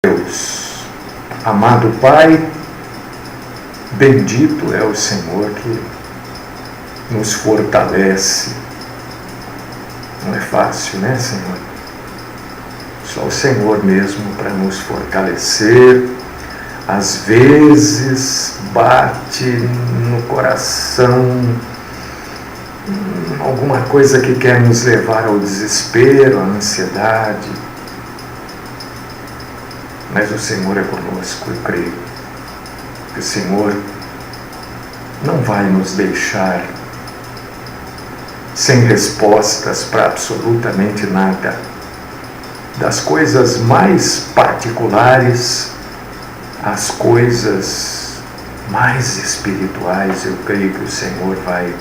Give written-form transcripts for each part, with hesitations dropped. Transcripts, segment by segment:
Deus, amado Pai, bendito é o Senhor que nos fortalece. Não é fácil, né, Senhor? Só o Senhor mesmo para nos fortalecer. Às vezes bate no coração alguma coisa que quer nos levar ao desespero, à ansiedade. Mas o Senhor é conosco, eu creio que o Senhor não vai nos deixar sem respostas para absolutamente nada. Das coisas mais particulares às coisas mais espirituais, eu creio que o Senhor vai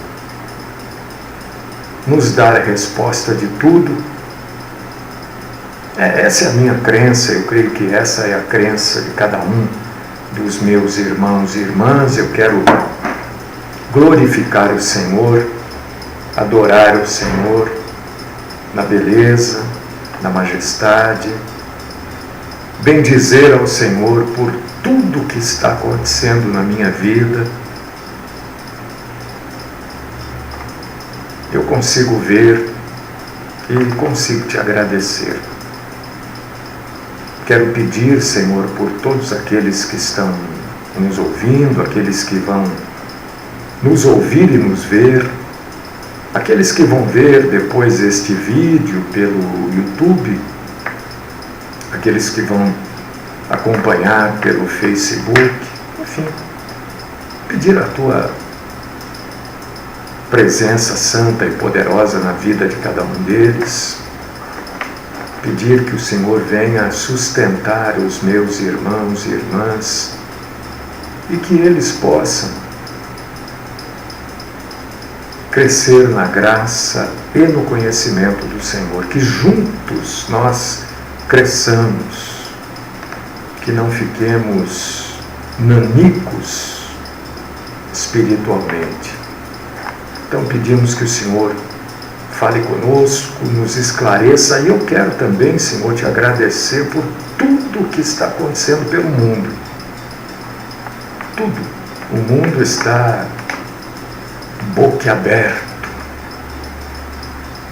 nos dar a resposta de tudo. Essa é a minha crença, eu creio que essa é a crença de cada um dos meus irmãos e irmãs. Eu quero glorificar o Senhor, adorar o Senhor na beleza, na majestade, bendizer ao Senhor por tudo que está acontecendo na minha vida. Eu consigo ver e consigo te agradecer. Quero pedir, Senhor, por todos aqueles que estão nos ouvindo, aqueles que vão nos ouvir e nos ver, aqueles que vão ver depois este vídeo pelo YouTube, aqueles que vão acompanhar pelo Facebook, enfim, pedir a Tua presença santa e poderosa na vida de cada um deles, pedir que o Senhor venha sustentar os meus irmãos e irmãs e que eles possam crescer na graça e no conhecimento do Senhor, que juntos nós cresçamos, que não fiquemos nanicos espiritualmente. Então pedimos que o Senhor fale conosco, nos esclareça, e eu quero também, Senhor, te agradecer por tudo que está acontecendo pelo mundo. Tudo. O mundo está boquiaberto.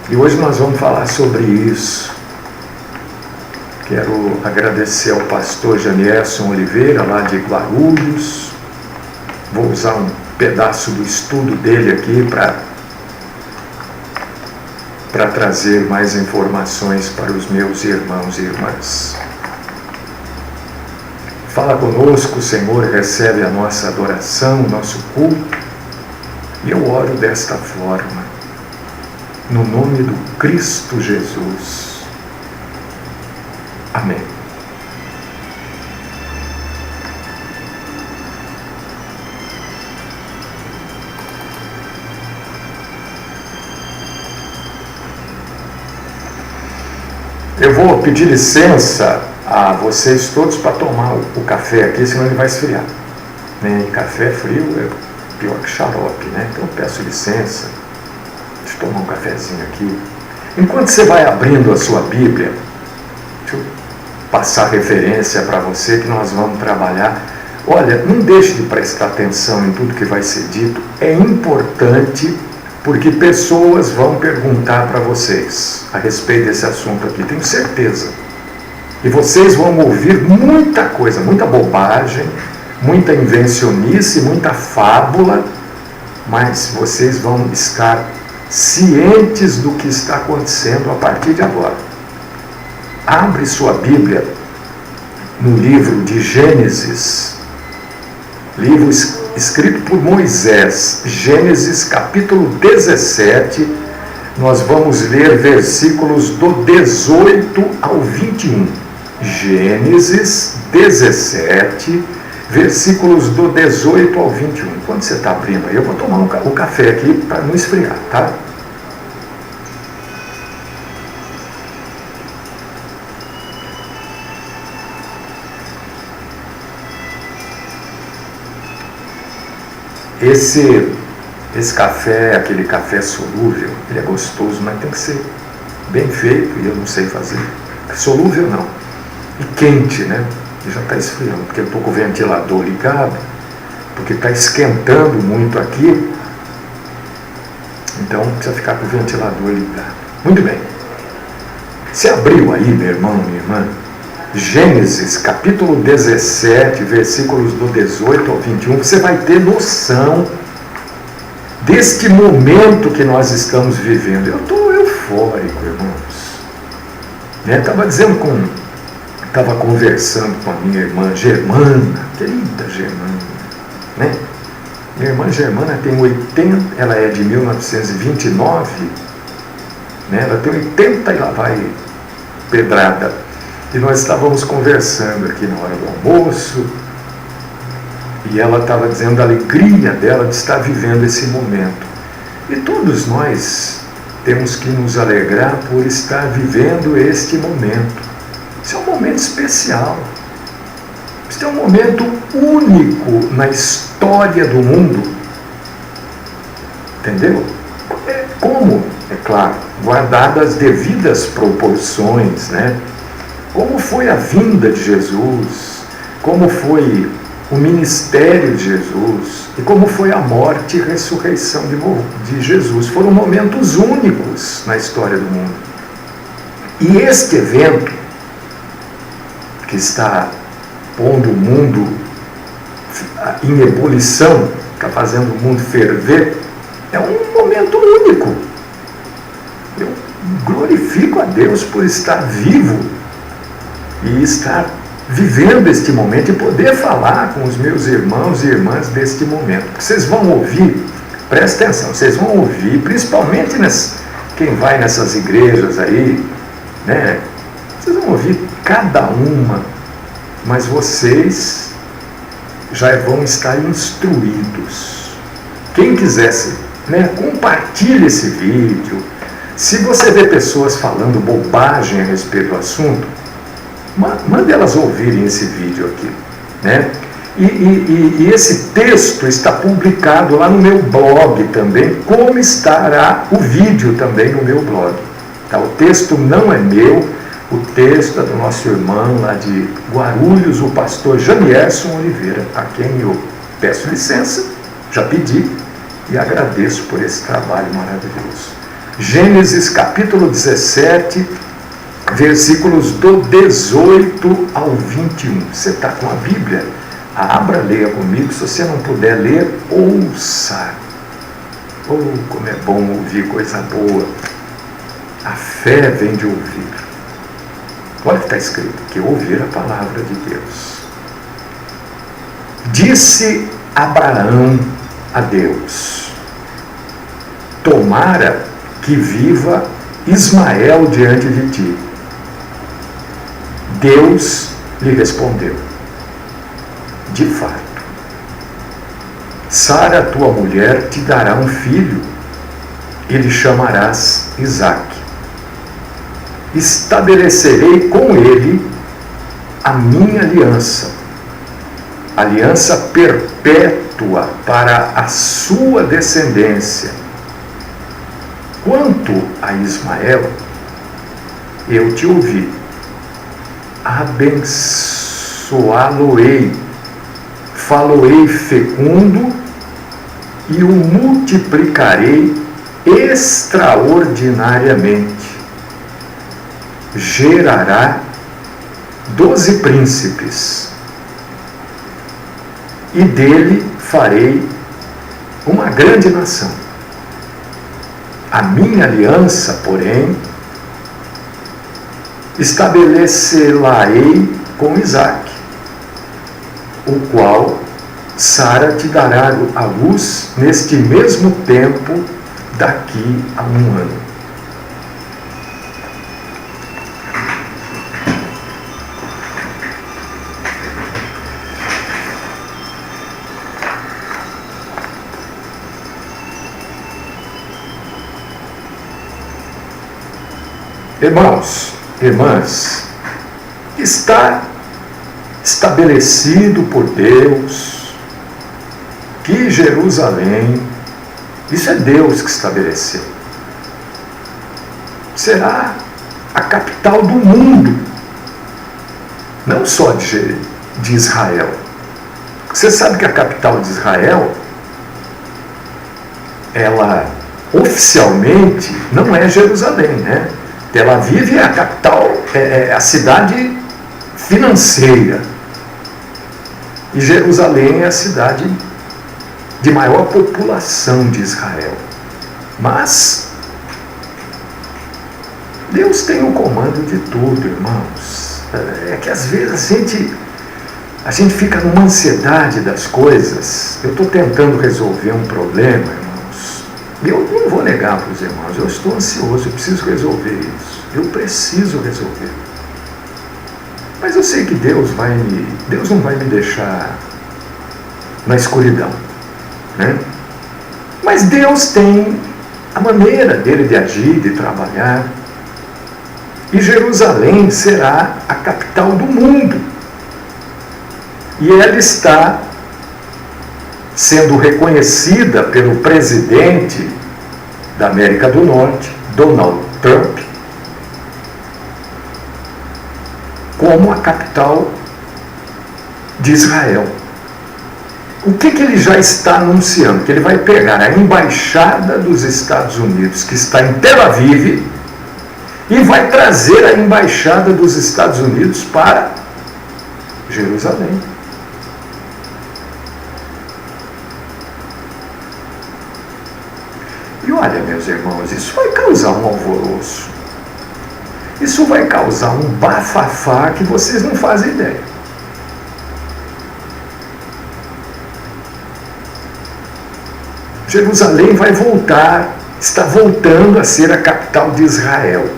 E hoje nós vamos falar sobre isso. Quero agradecer ao pastor Janierson Oliveira, lá de Guarulhos. Vou usar um pedaço do estudo dele aqui para trazer mais informações para os meus irmãos e irmãs. Fala conosco, Senhor, recebe a nossa adoração, o nosso culto, e eu oro desta forma, no nome do Cristo Jesus. Amém. Eu vou pedir licença a vocês todos para tomar o café aqui, senão ele vai esfriar. E café frio é pior que xarope, né? Então eu peço licença. Deixa eu tomar um cafezinho aqui. Enquanto você vai abrindo a sua Bíblia, deixa eu passar referência para você que nós vamos trabalhar. Olha, não deixe de prestar atenção em tudo que vai ser dito. É importante, porque pessoas vão perguntar para vocês a respeito desse assunto aqui, tenho certeza. E vocês vão ouvir muita coisa, muita bobagem, muita invencionice, muita fábula, mas vocês vão estar cientes do que está acontecendo a partir de agora. Abre sua Bíblia no livro de Gênesis, livro escrito por Moisés, Gênesis capítulo 17, nós vamos ler versículos do 18 ao 21. Gênesis 17, versículos do 18 ao 21. Enquanto você está abrindo aí, eu vou tomar o café aqui para não esfriar, tá? Esse café, aquele café solúvel, ele é gostoso, mas tem que ser bem feito, e eu não sei fazer. Solúvel não. e quente, né? E já está esfriando, porque eu estou com o ventilador ligado, porque está esquentando muito aqui, então precisa ficar com o ventilador ligado. Muito bem. Você abriu aí, meu irmão, minha irmã, Gênesis, capítulo 17, versículos do 18 ao 21, você vai ter noção deste momento que nós estamos vivendo. Eu estou eufórico, irmãos. Estava conversando com a minha irmã Germana, querida Germana, né? Minha irmã Germana tem 80, ela é de 1929, né? Ela tem 80 e lá vai pedrada. E nós estávamos conversando aqui na hora do almoço, e ela estava dizendo da alegria dela de estar vivendo esse momento. E todos nós temos que nos alegrar por estar vivendo este momento. Isso é um momento especial. Isso é um momento único na história do mundo. Entendeu? Como, é claro, guardadas as devidas proporções, né? Como foi a vinda de Jesus, como foi o ministério de Jesus e como foi a morte e ressurreição de Jesus. Foram momentos únicos na história do mundo. E este evento, que está pondo o mundo em ebulição, está fazendo o mundo ferver, é um momento único. Eu glorifico a Deus por estar vivo e estar vivendo este momento e poder falar com os meus irmãos e irmãs deste momento. Vocês vão ouvir, presta atenção, vocês vão ouvir, principalmente quem vai nessas igrejas aí, né? Vocês vão ouvir cada uma, mas vocês já vão estar instruídos. Quem quisesse, né, compartilhe esse vídeo. Se você vê pessoas falando bobagem a respeito do assunto, mande elas ouvirem esse vídeo aqui, né? E esse texto está publicado lá no meu blog também, como estará o vídeo também no meu blog. Tá? O texto não é meu, o texto é do nosso irmão lá de Guarulhos, o pastor Janierson Oliveira, a quem eu peço licença, já pedi, e agradeço por esse trabalho maravilhoso. Gênesis capítulo 17, versículos do 18 ao 21. Você está com a Bíblia? Abra, leia comigo. Se você não puder ler, ouça. Oh, como é bom ouvir coisa boa. A fé vem de ouvir. Olha o que está escrito, que ouvir a palavra de Deus. Disse Abraão a Deus: tomara que viva Ismael diante de ti. Deus lhe respondeu: de fato, Sara, tua mulher, te dará um filho, e lhe chamarás Isaque. Estabelecerei com ele a minha aliança, aliança perpétua para a sua descendência. Quanto a Ismael, eu te ouvi, abençoá-lo-ei, falo-ei fecundo e o multiplicarei extraordinariamente. Gerará 12 príncipes, e dele farei uma grande nação. A minha aliança, porém, estabelecê-la-ei com Isaque, o qual Sara te dará à luz neste mesmo tempo, daqui a 1 ano. Irmãos, irmãs, está estabelecido por Deus que Jerusalém, isso é Deus que estabeleceu, será a capital do mundo. não só de Israel. Você sabe que a capital de Israel, ela oficialmente não é Jerusalém, né? Tel Aviv é a capital, é a cidade financeira. E Jerusalém é a cidade de maior população de Israel. Mas Deus tem o comando de tudo, irmãos. É que às vezes a gente fica numa ansiedade das coisas. Eu estou tentando resolver um problema, irmãos. Eu não vou negar para os irmãos, eu estou ansioso, eu preciso resolver isso. Eu preciso resolver. Mas eu sei que Deus não vai me deixar na escuridão, né? Mas Deus tem a maneira dele de agir, de trabalhar. E Jerusalém será a capital do mundo. E ela está sendo reconhecida pelo presidente da América do Norte, Donald Trump, como a capital de Israel. O que ele já está anunciando? Que ele vai pegar a embaixada dos Estados Unidos, que está em Tel Aviv, e vai trazer a embaixada dos Estados Unidos para Jerusalém. E olha, meus irmãos, isso vai causar um alvoroço. Isso vai causar um bafafá que vocês não fazem ideia. Jerusalém vai voltar, está voltando a ser a capital de Israel.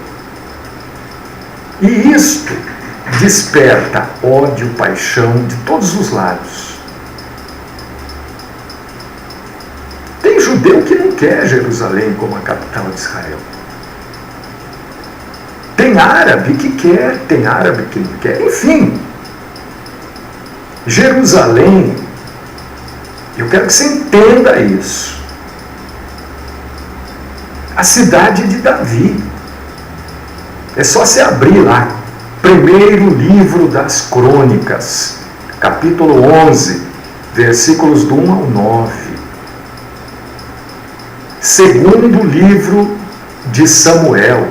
E isto desperta ódio, paixão de todos os lados. Tem judeu que não quer Jerusalém como a capital de Israel. Tem árabe que quer, tem árabe que não quer. Enfim, Jerusalém, eu quero que você entenda isso. A cidade de Davi. É só você abrir lá. Primeiro livro das Crônicas, capítulo 11, versículos do 1 ao 9. Segundo livro de Samuel,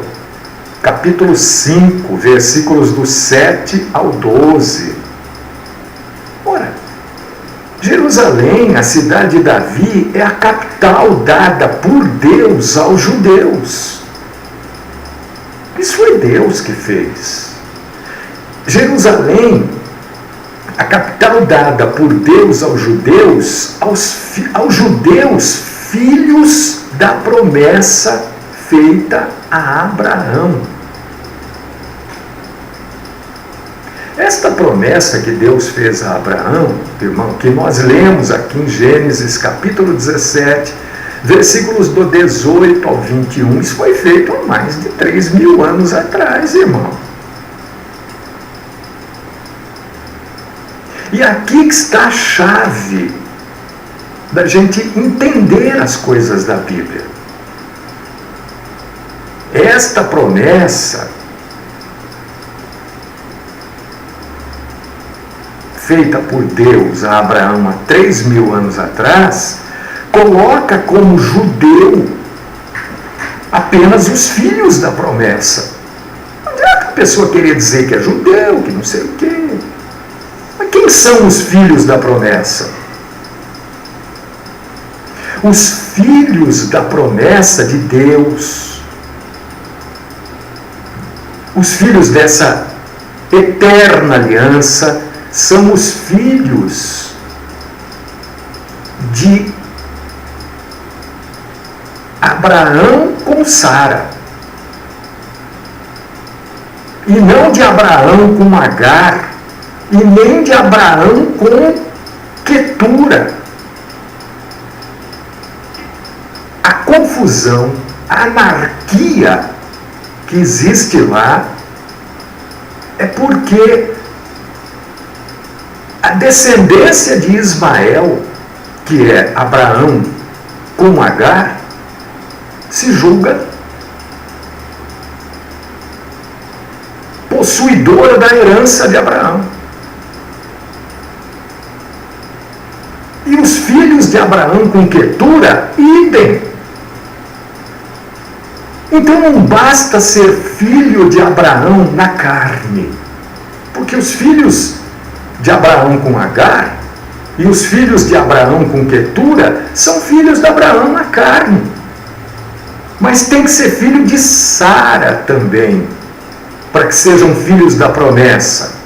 capítulo 5, versículos do 7 ao 12. Ora, Jerusalém, a cidade de Davi, é a capital dada por Deus aos judeus. Isso foi Deus que fez. Jerusalém, a capital dada por Deus aos judeus, aos judeus, filhos da promessa feita a Abraão. Esta promessa que Deus fez a Abraão, irmão, que nós lemos aqui em Gênesis capítulo 17, versículos do 18 ao 21, isso foi feito há mais de 3.000 anos atrás, irmão. E aqui que está a chave da gente entender as coisas da Bíblia. Esta promessa feita por Deus a Abraão há 3.000 anos atrás, coloca como judeu apenas os filhos da promessa. Não adianta a pessoa querer dizer que é judeu, que não sei o quê. Mas quem são os filhos da promessa? Os filhos da promessa de Deus, os filhos dessa eterna aliança, são os filhos de Abraão com Sara, e não de Abraão com Agar, e nem de Abraão com Quetura. A confusão, a anarquia que existe lá é porque a descendência de Ismael, que é Abraão com Agar, se julga possuidora da herança de Abraão. E os filhos de Abraão com Quetura, idem. Então não basta ser filho de Abraão na carne, porque os filhos de Abraão com Agar e os filhos de Abraão com Quetura são filhos de Abraão na carne. Mas tem que ser filho de Sara também, para que sejam filhos da promessa.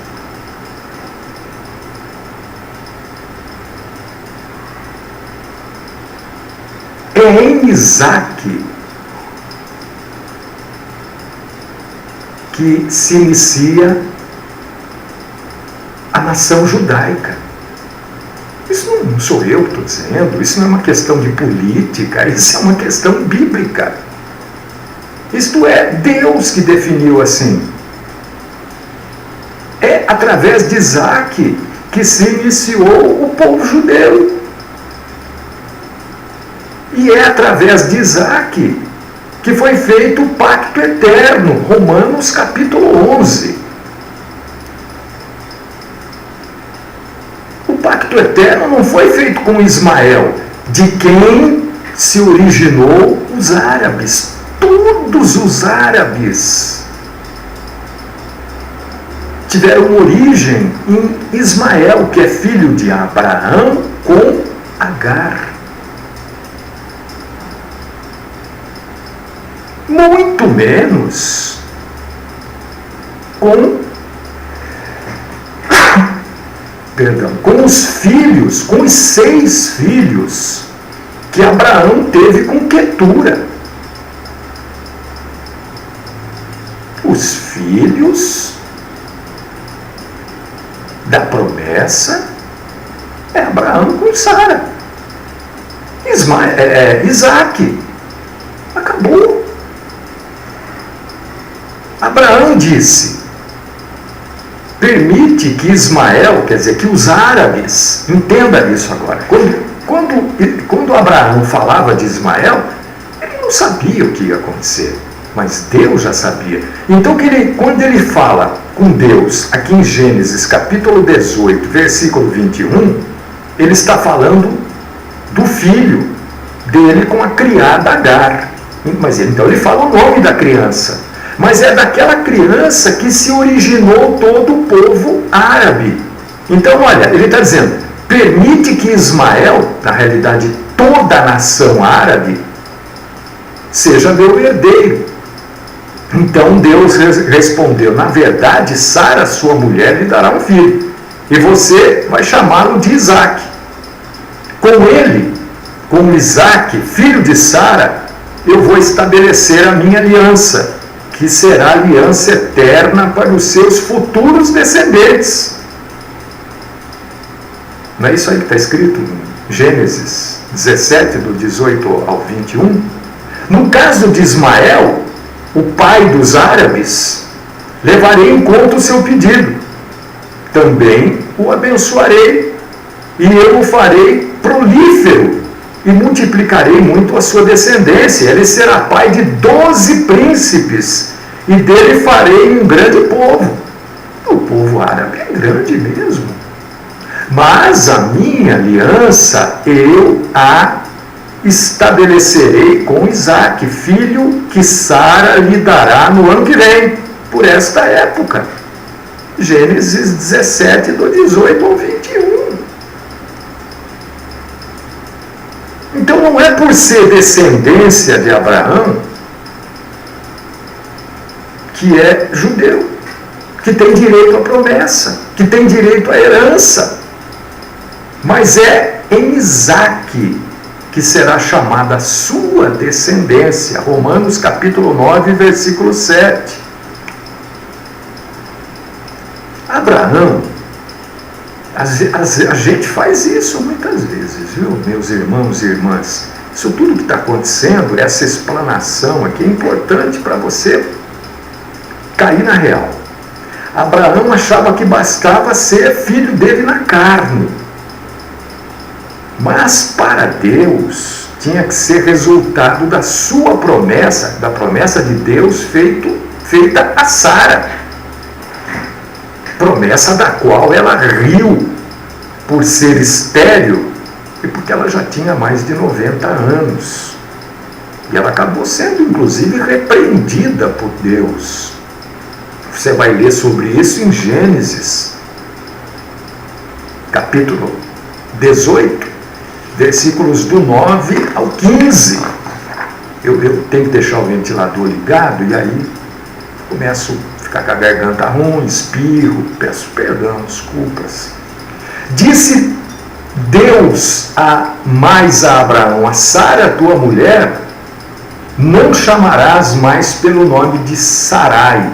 É em Isaque que se inicia a nação judaica. Isso não sou eu que estou dizendo, isso não é uma questão de política, isso é uma questão bíblica. Isto é Deus que definiu assim. É através de Isaque que se iniciou o povo judeu. E é através de Isaque que foi feito o pacto eterno, Romanos capítulo 11. O pacto eterno não foi feito com Ismael, de quem se originou os árabes. Todos os árabes tiveram origem em Ismael, que é filho de Abraão com Agar. Muito menos com os filhos, com os 6 filhos que Abraão teve com Quetura. Os filhos da promessa é Abraão com Sara. Isaque. Acabou. Abraão disse: permite que Ismael, quer dizer, que os árabes, entenda isso agora. Quando Abraão falava de Ismael, ele não sabia o que ia acontecer, mas Deus já sabia. Então, quando ele fala com Deus, aqui em Gênesis capítulo 18, versículo 21, ele está falando do filho dele com a criada Agar. Mas então ele fala o nome da criança. Mas é daquela criança que se originou todo o povo árabe. Então, olha, ele está dizendo, permite que Ismael, na realidade toda a nação árabe, seja meu herdeiro. Então Deus respondeu, na verdade, Sara, sua mulher, lhe dará um filho, e você vai chamá-lo de Isaque. Com ele, com Isaque, filho de Sara, eu vou estabelecer a minha aliança, que será aliança eterna para os seus futuros descendentes. Não é isso aí que está escrito em Gênesis 17, do 18 ao 21? No caso de Ismael, o pai dos árabes, levarei em conta o seu pedido. Também o abençoarei, e eu o farei prolífero, e multiplicarei muito a sua descendência. Ele será pai de 12 príncipes, e dele farei um grande povo. O povo árabe é grande mesmo. Mas a minha aliança eu a estabelecerei com Isaque, filho que Sara lhe dará no ano que vem, por esta época. Gênesis 17, do 18 ao 21. Então não é por ser descendência de Abraão que é judeu, que tem direito à promessa, que tem direito à herança. Mas é em Isaque que será chamada a sua descendência. Romanos capítulo 9, versículo 7. Abraão, a gente faz isso muitas vezes, viu, meus irmãos e irmãs? Isso tudo que está acontecendo, essa explanação aqui é importante para você cair na real. Abraão achava que bastava ser filho dele na carne. Mas para Deus tinha que ser resultado da sua promessa, da promessa de Deus feita a Sara. promessa da qual ela riu por ser estéril e porque ela já tinha mais de 90 anos. E ela acabou sendo, inclusive, repreendida por Deus. Você vai ler sobre isso em Gênesis, capítulo 18, versículos do 9 ao 15. Eu tenho que deixar o ventilador ligado e aí começo a ficar com a garganta ruim, espirro, peço perdão, desculpas. Disse Deus mais a Abraão: a Sara, tua mulher, não chamarás mais pelo nome de Sarai,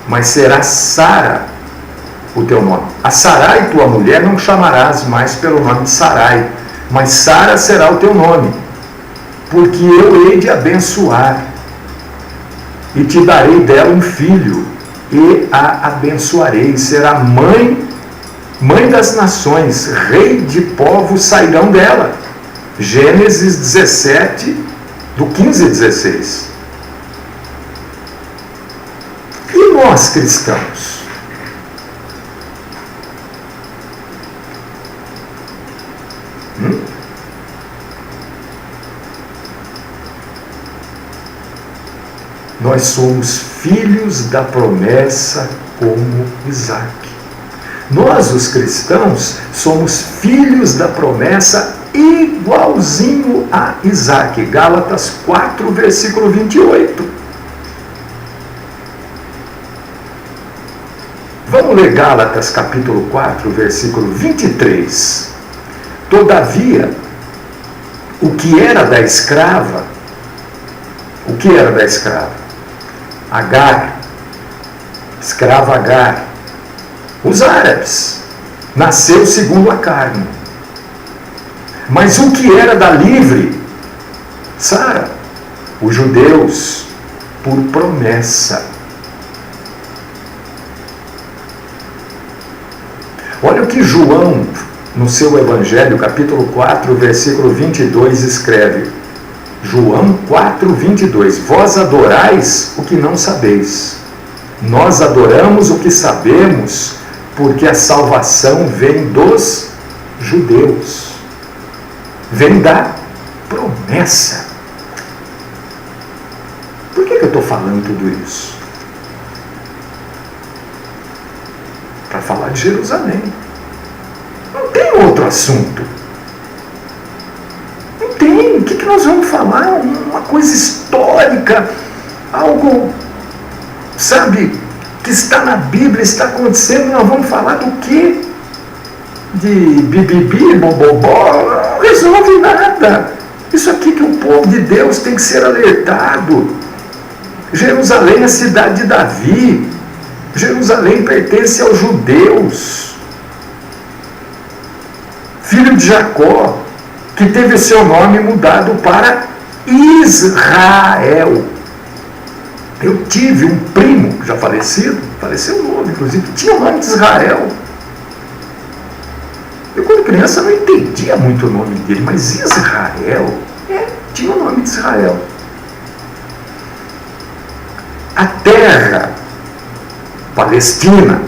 mas será Sara o teu nome. A Sarai, tua mulher, não chamarás mais pelo nome de Sarai, mas Sara será o teu nome, porque eu hei de abençoar, e te darei dela um filho, e a abençoarei, será mãe das nações, rei de povos sairão dela. Gênesis 17, do 15 a 16. E nós, cristãos? Nós somos filhos da promessa como Isaac. Nós, os cristãos, somos filhos da promessa igualzinho a Isaac. Gálatas 4, versículo 28. Vamos ler Gálatas capítulo 4, versículo 23. Todavia, o que era da escrava? O que era da escrava? Agar, escrava Agar. Os árabes, nasceu segundo a carne. Mas o que era da livre? Sara. Os judeus, por promessa. Olha o que João, no seu Evangelho, capítulo 4, versículo 22, escreve. João 4, 22. Vós adorais o que não sabeis. Nós adoramos o que sabemos, porque a salvação vem dos judeus. Vem da promessa. Por que eu estou falando tudo isso? Para falar de Jerusalém. Não tem outro assunto. Não tem. O que nós vamos falar? Uma coisa histórica, algo, sabe, que está na Bíblia, está acontecendo. Nós vamos falar do quê? De bibibi, bobobó? Não resolve nada. Isso aqui que o povo de Deus tem que ser alertado. Jerusalém é a cidade de Davi. Jerusalém pertence aos judeus. Filho de Jacó, que teve o seu nome mudado para Israel. Eu tive um primo, já falecido, faleceu novo, inclusive, que tinha o nome de Israel. Eu, quando criança, não entendia muito o nome dele, mas Israel, tinha o nome de Israel. A terra Palestina,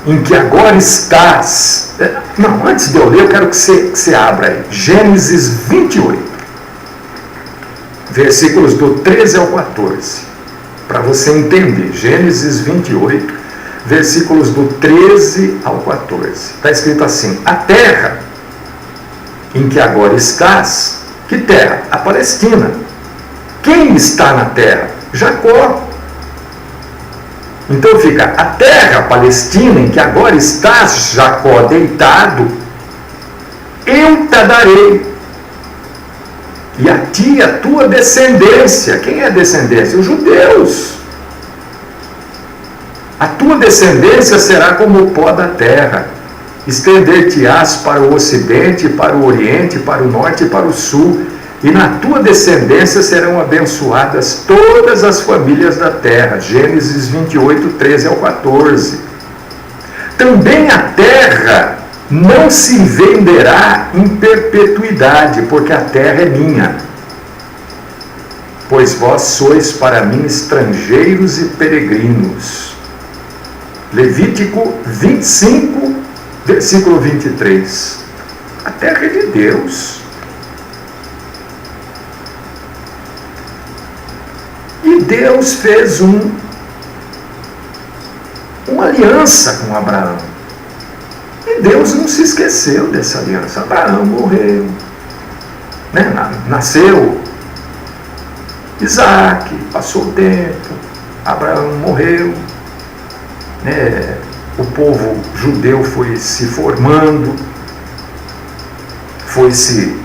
em que agora estás. Não, antes de eu ler, eu quero que você abra aí. Gênesis 28, versículos do 13 ao 14, para você entender. Gênesis 28, versículos do 13 ao 14. Está escrito assim: a terra em que agora estás. Que terra? A Palestina. Quem está na terra? Jacó. Então fica: a terra palestina em que agora estás, Jacó, deitado, eu te darei, e a ti, a tua descendência. Quem é a descendência? Os judeus. A tua descendência será como o pó da terra. Estender-te-ás para o ocidente, para o oriente, para o norte e para o sul, e na tua descendência serão abençoadas todas as famílias da terra. Gênesis 28, 13 ao 14. Também a terra não se venderá em perpetuidade, porque a terra é minha. Pois vós sois para mim estrangeiros e peregrinos. Levítico 25, versículo 23. A terra é de Deus. E Deus fez uma aliança com Abraão. E Deus não se esqueceu dessa aliança. Abraão morreu. Né? Nasceu Isaac, passou o tempo, Abraão morreu. Né? O povo judeu foi se formando, foi se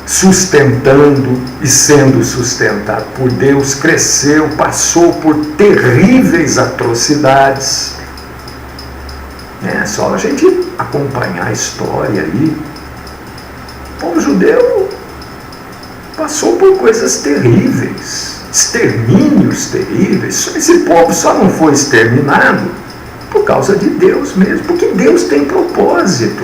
sustentando e sendo sustentado por Deus, cresceu, passou por terríveis atrocidades. É só a gente acompanhar a história aí. O povo judeu passou por coisas terríveis, extermínios terríveis. Esse povo só não foi exterminado por causa de Deus mesmo, porque Deus tem propósito.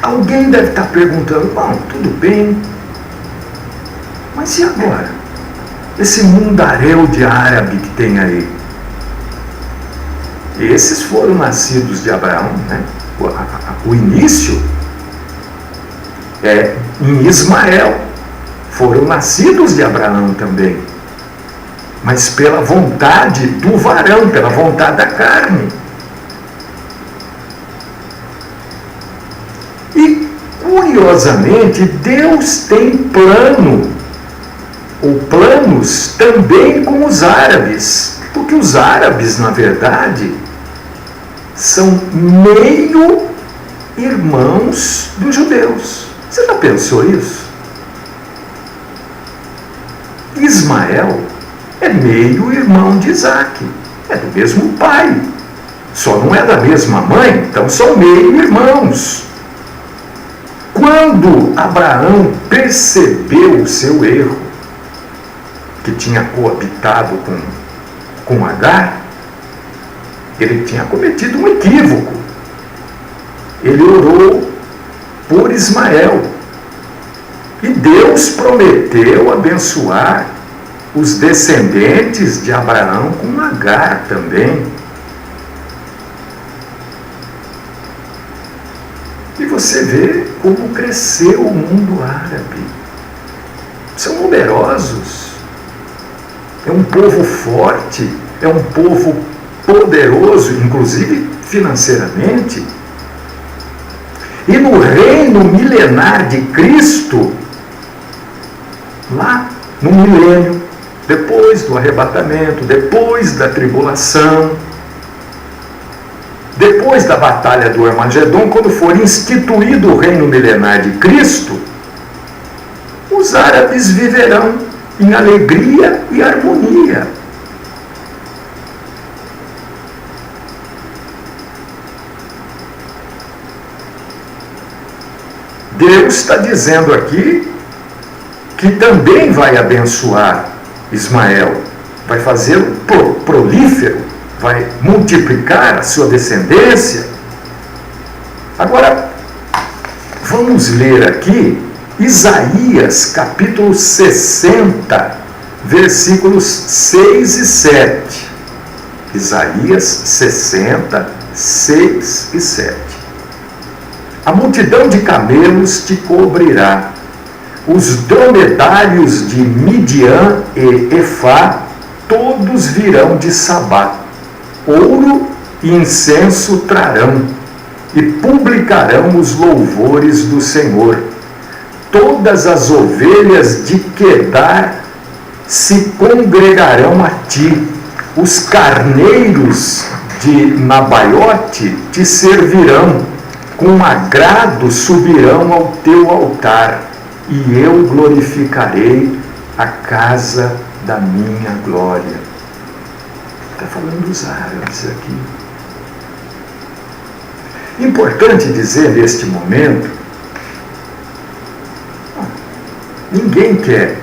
Alguém deve estar perguntando, bom, tudo bem, mas e agora? Esse mundaréu de árabe que tem aí? Esses foram nascidos de Abraão, né? O início é em Ismael. Foram nascidos de Abraão também, mas pela vontade do varão, pela vontade da carne. Curiosamente, Deus tem plano, ou planos também com os árabes, porque os árabes, na verdade, são meio irmãos dos judeus. Você já pensou isso? Ismael é meio irmão de Isaac, é do mesmo pai, só não é da mesma mãe, então são meio irmãos. Quando Abraão percebeu o seu erro, que tinha coabitado com Agar, ele tinha cometido um equívoco. Ele orou por Ismael. E Deus prometeu abençoar os descendentes de Abraão com Agar também. E você vê como cresceu o mundo árabe. São numerosos. É um povo forte, é um povo poderoso, inclusive financeiramente. E no reino milenar de Cristo, lá no milênio, depois do arrebatamento, depois da tribulação, depois da batalha do Armagedon, quando for instituído o reino milenar de Cristo, os árabes viverão em alegria e harmonia. Deus está dizendo aqui que também vai abençoar Ismael, vai fazê-lo prolífero, vai multiplicar a sua descendência. Agora, vamos ler aqui Isaías, capítulo 60, versículos 6 e 7. Isaías 60, 6 e 7. A multidão de camelos te cobrirá, os dromedários de Midian e Efá, todos virão de Sabá. Ouro e incenso trarão, e publicarão os louvores do Senhor. Todas as ovelhas de Quedar se congregarão a ti, os carneiros de Nabaiote te servirão, com agrado subirão ao teu altar, e eu glorificarei a casa da minha glória. Está falando dos árabes aqui. Importante dizer neste momento, ninguém quer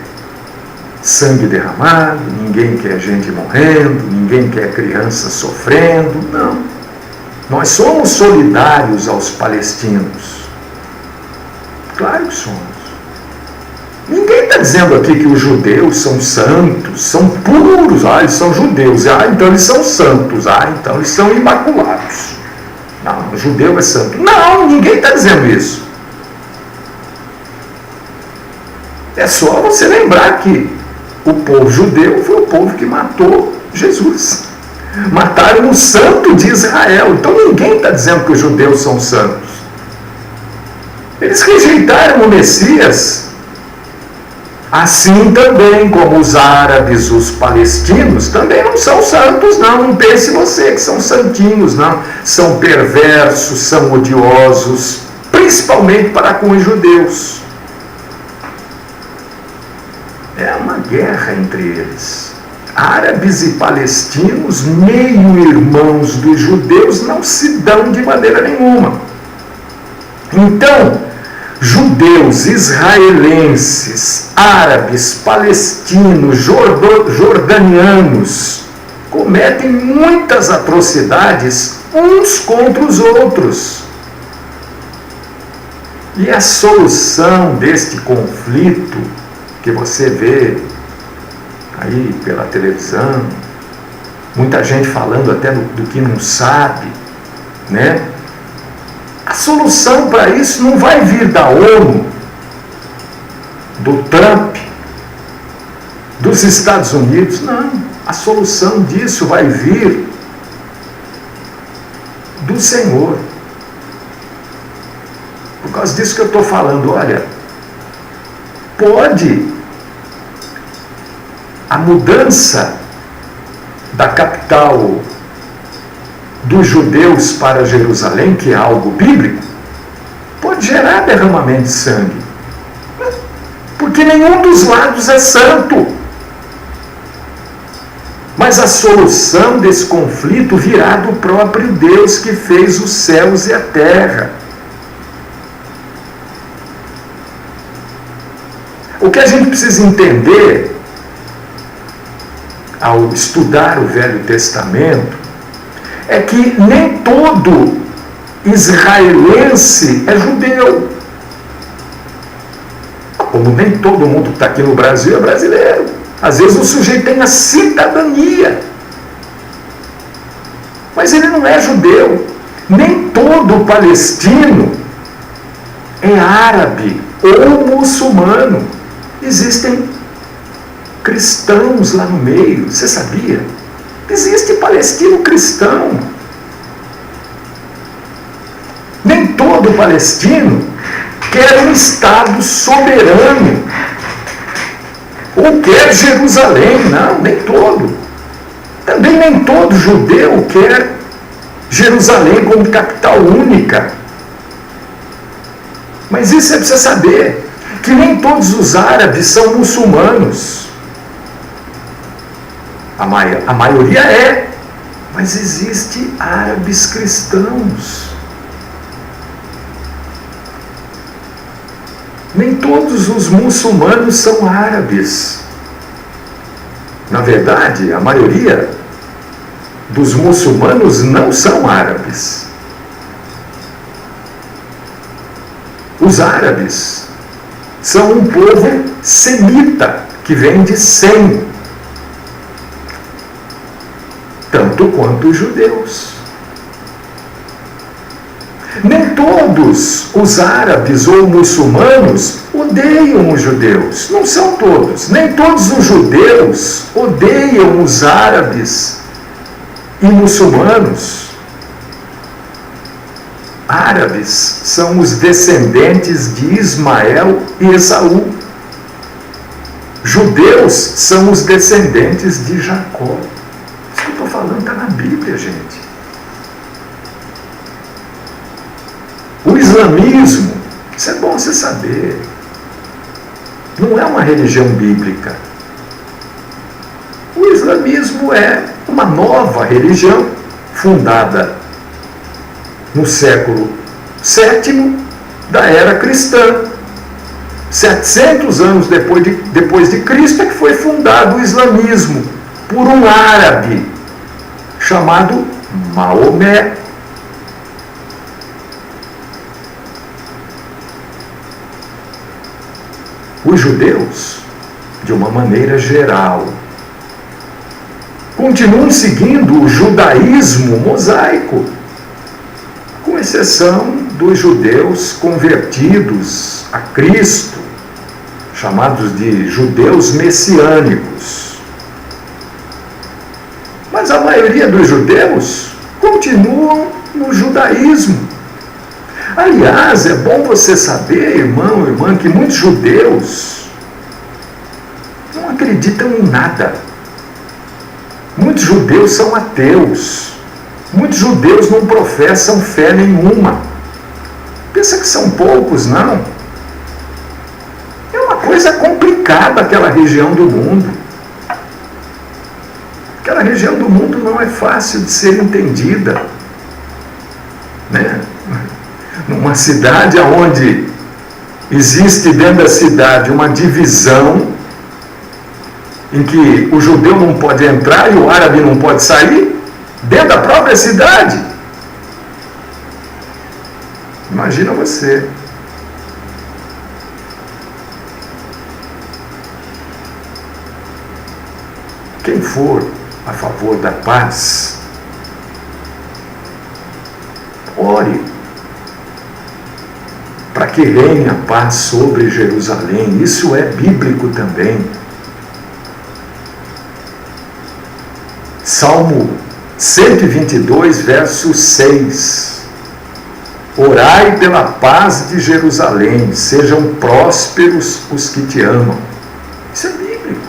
sangue derramado, ninguém quer gente morrendo, ninguém quer criança sofrendo, não. Nós somos solidários aos palestinos. Claro que somos. Ninguém está dizendo aqui que os judeus são santos, são puros, eles são judeus, então eles são santos, então eles são imaculados. Não, o judeu é santo. Não, ninguém está dizendo isso. É só você lembrar que o povo judeu foi o povo que matou Jesus. Mataram o santo de Israel. Então ninguém está dizendo que os judeus são santos. Eles rejeitaram o Messias. Assim também como os árabes, os palestinos, também não são santos, não. Não pense você que são santinhos, não. São perversos, são odiosos, principalmente para com os judeus. É uma guerra entre eles. Árabes e palestinos, meio-irmãos dos judeus, não se dão de maneira nenhuma. Então, judeus, israelenses, árabes, palestinos, jordanianos cometem muitas atrocidades uns contra os outros. E a solução deste conflito que você vê aí pela televisão, muita gente falando até do que não sabe, né? A solução para isso não vai vir da ONU, do Trump, dos Estados Unidos, não. A solução disso vai vir do Senhor. Por causa disso que eu estou falando, olha, pode a mudança da capital dos judeus para Jerusalém, que é algo bíblico, pode gerar derramamento de sangue. Porque nenhum dos lados é santo. Mas a solução desse conflito virá do próprio Deus que fez os céus e a terra. O que a gente precisa entender ao estudar o Velho Testamento é que nem todo israelense é judeu. Como nem todo mundo que está aqui no Brasil é brasileiro. Às vezes o sujeito tem a cidadania, mas ele não é judeu. Nem todo palestino é árabe ou muçulmano. Existem cristãos lá no meio, você sabia? Existe palestino cristão. Nem todo palestino quer um Estado soberano ou quer Jerusalém, não, nem todo. Também nem todo judeu quer Jerusalém como capital única. Mas isso você precisa saber, que nem todos os árabes são muçulmanos. A maioria é, mas existe árabes cristãos. Nem todos os muçulmanos são árabes. Na verdade, a maioria dos muçulmanos não são árabes. Os árabes são um povo semita, que vem de Sem, tanto quanto os judeus. Nem todos os árabes ou muçulmanos odeiam os judeus. Não são todos. Nem todos os judeus odeiam os árabes e muçulmanos. Árabes são os descendentes de Ismael e Esaú. Judeus são os descendentes de Jacó. Isso que eu estou falando está na Bíblia, gente. O islamismo, isso é bom você saber, não é uma religião bíblica. O islamismo é uma nova religião fundada no século VII da era cristã. 700 anos depois de Cristo é que foi fundado o islamismo por um árabe chamado Maomé. Os judeus, de uma maneira geral, continuam seguindo o judaísmo mosaico, com exceção dos judeus convertidos a Cristo, chamados de judeus messiânicos. Mas a maioria dos judeus continuam no judaísmo. Aliás, é bom você saber, irmão, irmã, que muitos judeus não acreditam em nada. Muitos judeus são ateus. Muitos judeus não professam fé nenhuma. Pensa que são poucos, não. É uma coisa complicada aquela região do mundo. Aquela região do mundo não é fácil de ser entendida, né? Numa cidade onde existe dentro da cidade uma divisão em que o judeu não pode entrar e o árabe não pode sair, dentro da própria cidade. Imagina você. Quem for a favor da paz, ore para que reine a paz sobre Jerusalém. Isso é bíblico também. Salmo 122, verso 6. Orai pela paz de Jerusalém, sejam prósperos os que te amam. Isso é bíblico.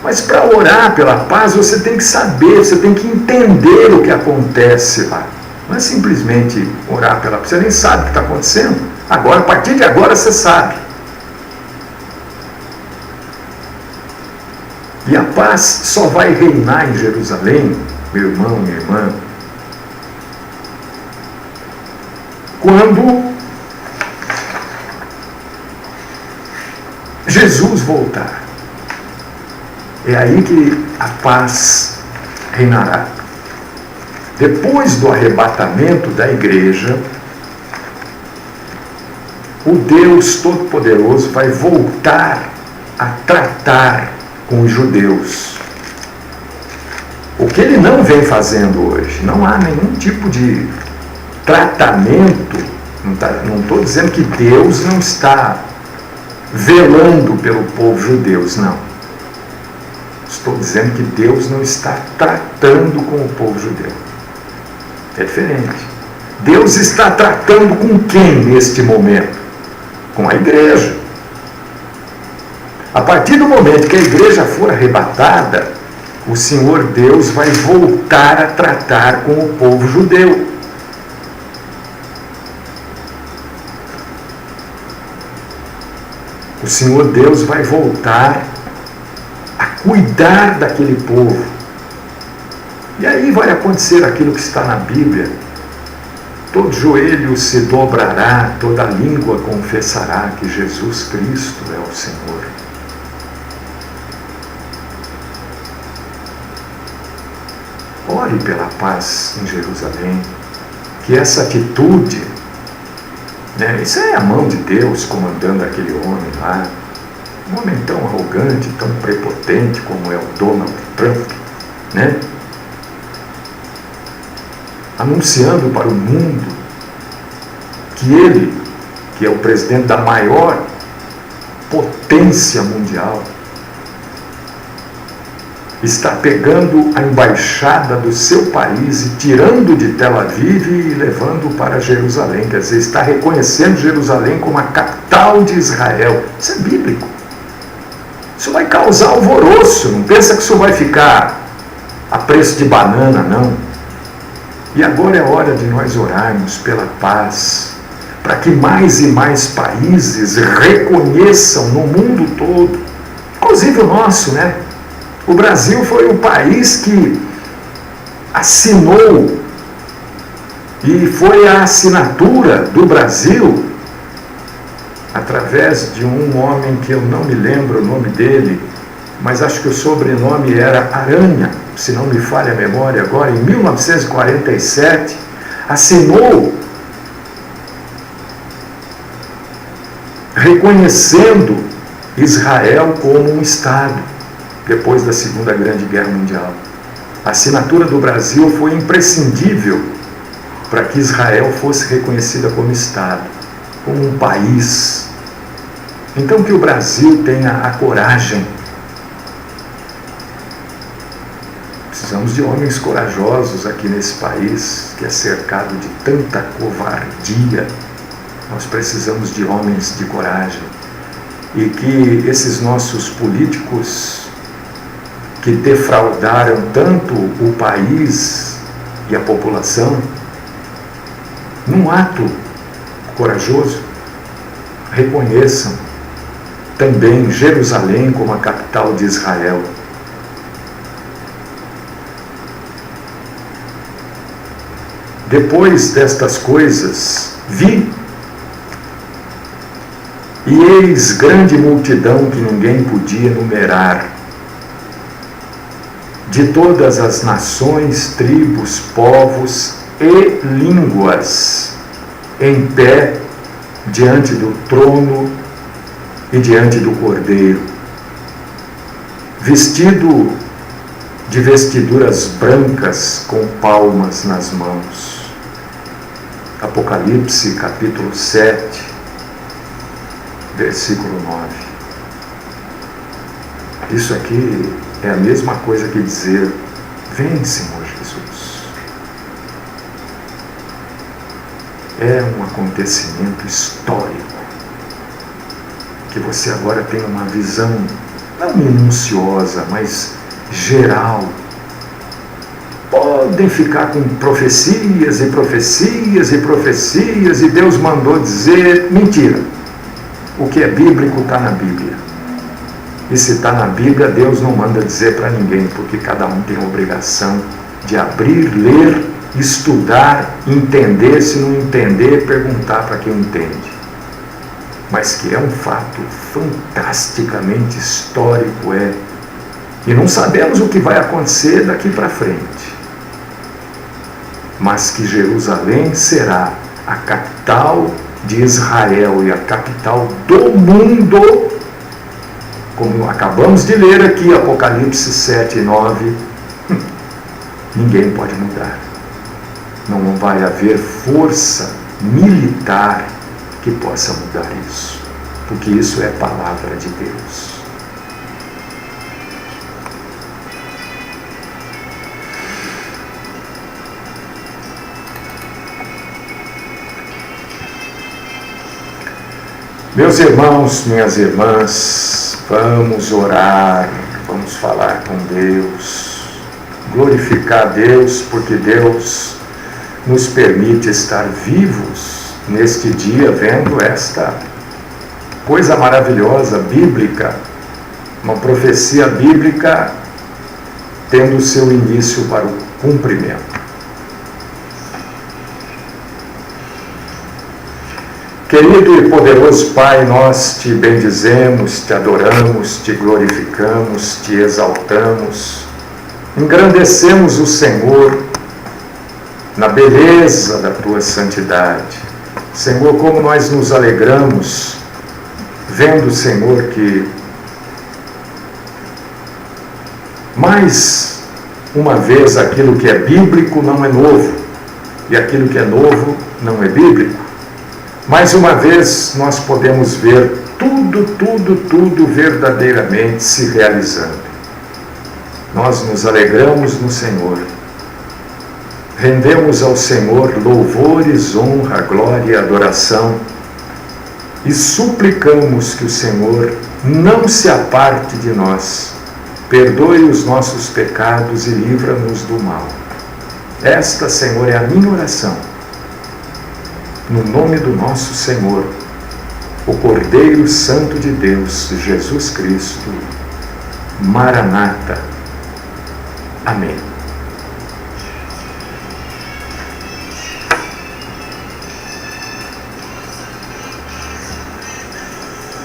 Mas para orar pela paz, você tem que saber, você tem que entender o que acontece lá. Não é simplesmente orar pela paz. Você nem sabe o que está acontecendo. Agora, a partir de agora, você sabe. E a paz só vai reinar em Jerusalém, meu irmão, minha irmã, quando Jesus voltar. É aí que a paz reinará. Depois do arrebatamento da igreja, o Deus Todo-Poderoso vai voltar a tratar com os judeus. O que ele não vem fazendo hoje, não há nenhum tipo de tratamento, não estou dizendo que Deus não está velando pelo povo judeu, não. Estou dizendo que Deus não está tratando com o povo judeu. É diferente. Deus está tratando com quem neste momento? Com a igreja. A partir do momento que a igreja for arrebatada, o Senhor Deus vai voltar a tratar com o povo judeu. O Senhor Deus vai voltar a cuidar daquele povo. E aí vai acontecer aquilo que está na Bíblia. Todo joelho se dobrará, toda língua confessará que Jesus Cristo é o Senhor. Ore pela paz em Jerusalém, que essa atitude, né, isso é a mão de Deus comandando aquele homem lá, um homem tão arrogante, tão prepotente como é o Donald Trump, né? Anunciando para o mundo que ele, que é o presidente da maior potência mundial, está pegando a embaixada do seu país e tirando de Tel Aviv e levando para Jerusalém. Quer dizer, está reconhecendo Jerusalém como a capital de Israel. Isso é bíblico. Isso vai causar alvoroço. Não pensa que isso vai ficar a preço de banana, não. E agora é hora de nós orarmos pela paz, para que mais e mais países reconheçam no mundo todo, inclusive o nosso, né? O Brasil foi o país que assinou, e foi a assinatura do Brasil, através de um homem que eu não me lembro o nome dele, mas acho que o sobrenome era Aranha, se não me falha a memória agora, em 1947, assinou reconhecendo Israel como um Estado, depois da Segunda Grande Guerra Mundial. A assinatura do Brasil foi imprescindível para que Israel fosse reconhecida como Estado, como um país. Então que o Brasil tenha a coragem. Precisamos de homens corajosos aqui nesse país, que é cercado de tanta covardia. Nós precisamos de homens de coragem. E que esses nossos políticos que defraudaram tanto o país e a população, num ato corajoso, reconheçam também Jerusalém como a capital de Israel. Depois destas coisas, vi, e eis grande multidão que ninguém podia numerar, de todas as nações, tribos, povos e línguas, em pé diante do trono e diante do Cordeiro, vestido de vestiduras brancas com palmas nas mãos. Apocalipse capítulo 7, versículo 9. Isso aqui é a mesma coisa que dizer: vem, Senhor Jesus. É um acontecimento histórico, que você agora tem uma visão, não minuciosa, mas geral. Podem ficar com profecias e profecias e profecias, e Deus mandou dizer, mentira. O que é bíblico está na Bíblia. E se está na Bíblia, Deus não manda dizer para ninguém, porque cada um tem a obrigação de abrir, ler, estudar, entender. Se não entender, perguntar para quem entende. Mas que é um fato fantasticamente histórico, é. E não sabemos o que vai acontecer daqui para frente. Mas que Jerusalém será a capital de Israel e a capital do mundo, como acabamos de ler aqui, Apocalipse 7 e 9, ninguém pode mudar. Não vai haver força militar que possa mudar isso, porque isso é palavra de Deus. Meus irmãos, minhas irmãs, vamos orar, vamos falar com Deus, glorificar Deus, porque Deus nos permite estar vivos neste dia, vendo esta coisa maravilhosa, bíblica, uma profecia bíblica tendo seu início para o cumprimento. Querido e poderoso Pai, nós te bendizemos, te adoramos, te glorificamos, te exaltamos, engrandecemos o Senhor na beleza da tua santidade. Senhor, como nós nos alegramos vendo, Senhor, que mais uma vez aquilo que é bíblico não é novo, e aquilo que é novo não é bíblico. Mais uma vez nós podemos ver tudo verdadeiramente se realizando. Nós nos alegramos no Senhor. Rendemos ao Senhor louvores, honra, glória e adoração. E suplicamos que o Senhor não se aparte de nós. Perdoe os nossos pecados e livra-nos do mal. Esta, Senhor, é a minha oração. No nome do nosso Senhor, o Cordeiro Santo de Deus, Jesus Cristo. Maranata. Amém.